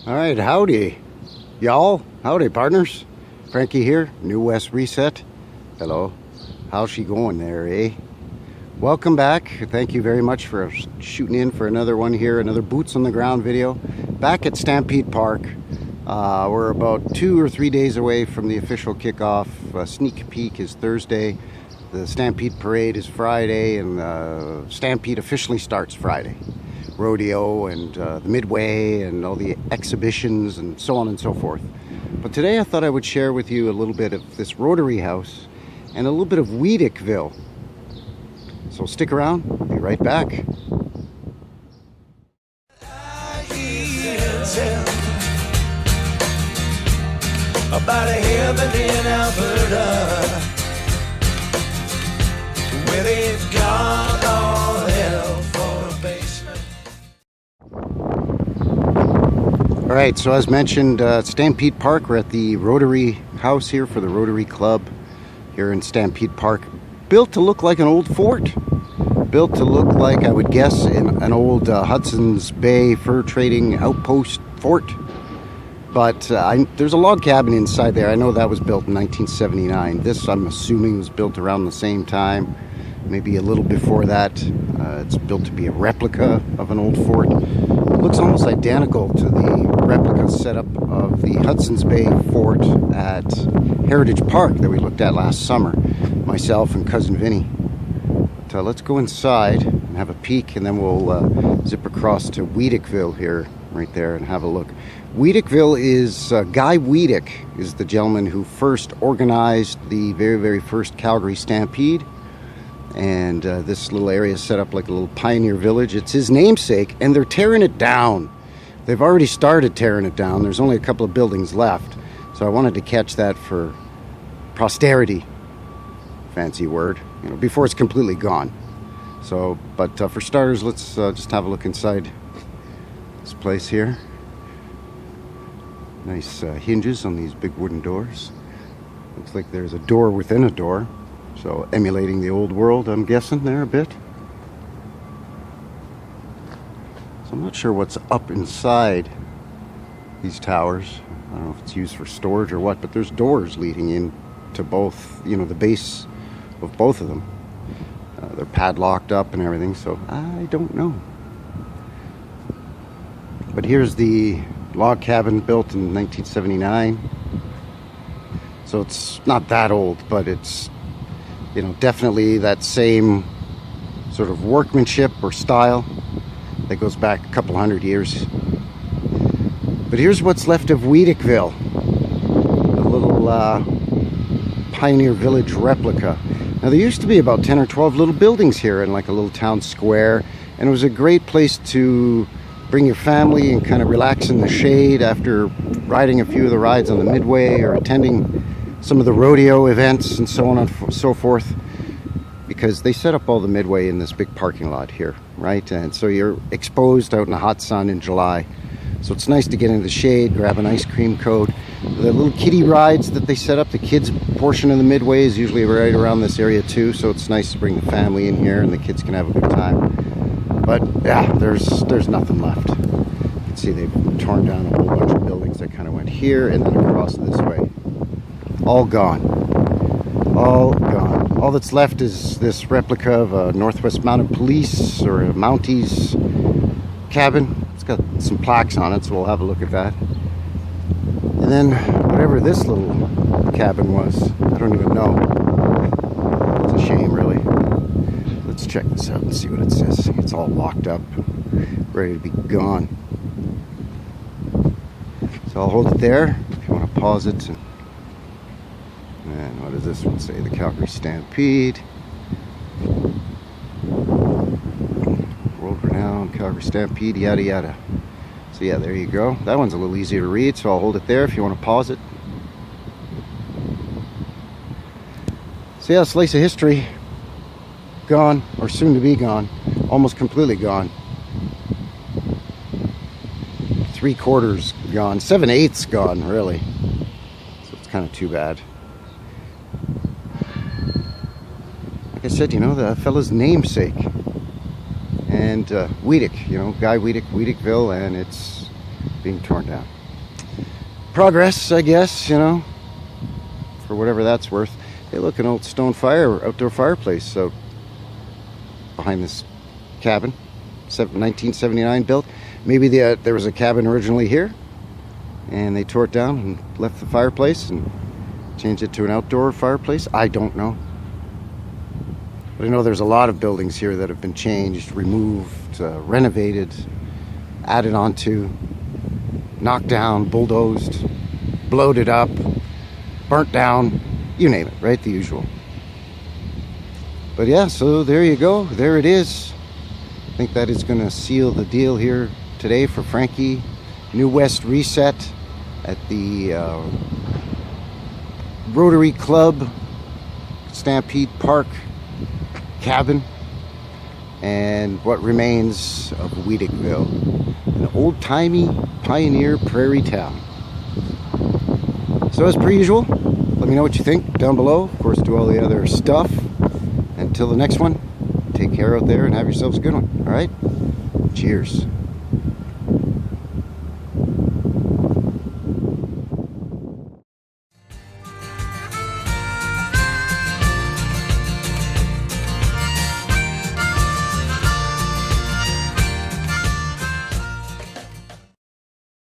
All right, howdy, y'all. Howdy, partners. Frankie here, New West Reset. Hello. How's she going there, eh? Welcome back. Thank you very much for shooting in for another one here, another boots on the ground video. Back at Stampede Park. We're about 2 or 3 days away from the official kickoff. Sneak peek is Thursday. The Stampede Parade is Friday, and Stampede officially starts Friday. Rodeo and the Midway and all the exhibitions and so on and so forth. But today I thought I would share with you a little bit of this Rotary House and a little bit of Weadickville. So stick around, we'll be right back. About a heaven in Alberta, where they've got all hell for a basement. All right, so as mentioned, Stampede Park, we're at the Rotary House here for the Rotary Club here in Stampede Park. Built to look like an old fort. Built to look like, I would guess, an old Hudson's Bay fur trading outpost fort. But there's a log cabin inside there. I know that was built in 1979. This, I'm assuming, was built around the same time, maybe a little before that. It's built to be a replica of an old fort. It looks almost identical to the replica setup of the Hudson's Bay Fort at Heritage Park that we looked at last summer, myself and cousin Vinny. But let's go inside and have a peek, and then we'll zip across to Weadickville here, right there, and have a look. Weadickville is, Guy Weadick is the gentleman who first organized the very, very first Calgary Stampede. And this little area is set up like a little pioneer village. It's his namesake, and they're tearing it down. They've already started tearing it down. There's only a couple of buildings left. So I wanted to catch that for posterity, fancy word, you know, before it's completely gone. So, but for starters, let's just have a look inside this place here. Nice hinges on these big wooden doors. Looks like there's a door within a door. So emulating the old world, I'm guessing, there a bit. So I'm not sure what's up inside these towers. I don't know if it's used for storage or what, but there's doors leading in to both, you know, the base of both of them. They're padlocked up and everything, so I don't know. But here's the log cabin built in 1979. So it's not that old, but it's, you know, definitely that same sort of workmanship or style that goes back a couple hundred years. But here's what's left of Weadickville, a little pioneer village replica. Now there used to be about 10 or 12 little buildings here in like a little town square, and it was a great place to bring your family and kind of relax in the shade after riding a few of the rides on the Midway or attending some of the rodeo events and so on and so forth, because they set up all the Midway in this big parking lot here, right? And so you're exposed out in the hot sun in July. So it's nice to get into the shade, grab an ice cream cone. The little kiddie rides that they set up, the kids portion of the Midway is usually right around this area too, so it's nice to bring the family in here and the kids can have a good time. But yeah, there's nothing left. You can see they've torn down a whole bunch of buildings that kind of went here and then across this way. All gone. All gone. All that's left is this replica of a Northwest Mounted Police or a Mounties cabin. It's got some plaques on it, so we'll have a look at that. And then whatever this little cabin was, I don't even know. It's a shame, really. Let's check this out and see what it says. It's all locked up, ready to be gone. So I'll hold it there if you want to pause it. And what does this one say? The Calgary Stampede. World renowned Calgary Stampede, yada yada. So yeah, there you go. That one's a little easier to read, so I'll hold it there if you want to pause it. So yeah, a slice of history. Gone, or soon to be gone. Almost completely gone. 3/4 gone. 7/8 gone, really. So it's kind of too bad. Like I said, you know, the fella's namesake. And Weadick, you know, Guy Weadick, Weadickville, and it's being torn down. Progress, I guess, you know, for whatever that's worth. Hey, look, an old stone outdoor fireplace out behind this cabin, 1979 built. Maybe there was a cabin originally here, and they tore it down and left the fireplace and changed it to an outdoor fireplace. I don't know. But I know there's a lot of buildings here that have been changed, removed, renovated, added onto, knocked down, bulldozed, bloated up, burnt down, you name it, right? The usual. But yeah, so there you go. There it is. I think that is going to seal the deal here today for Frankie. New West Reset at the Rotary Club, Stampede Park cabin, and what remains of Weadickville, an old-timey pioneer prairie town. So as per usual, let me know what you think down below. Of course, do all the other stuff. Until the next one, take care out there and have yourselves a good one. All right? Cheers.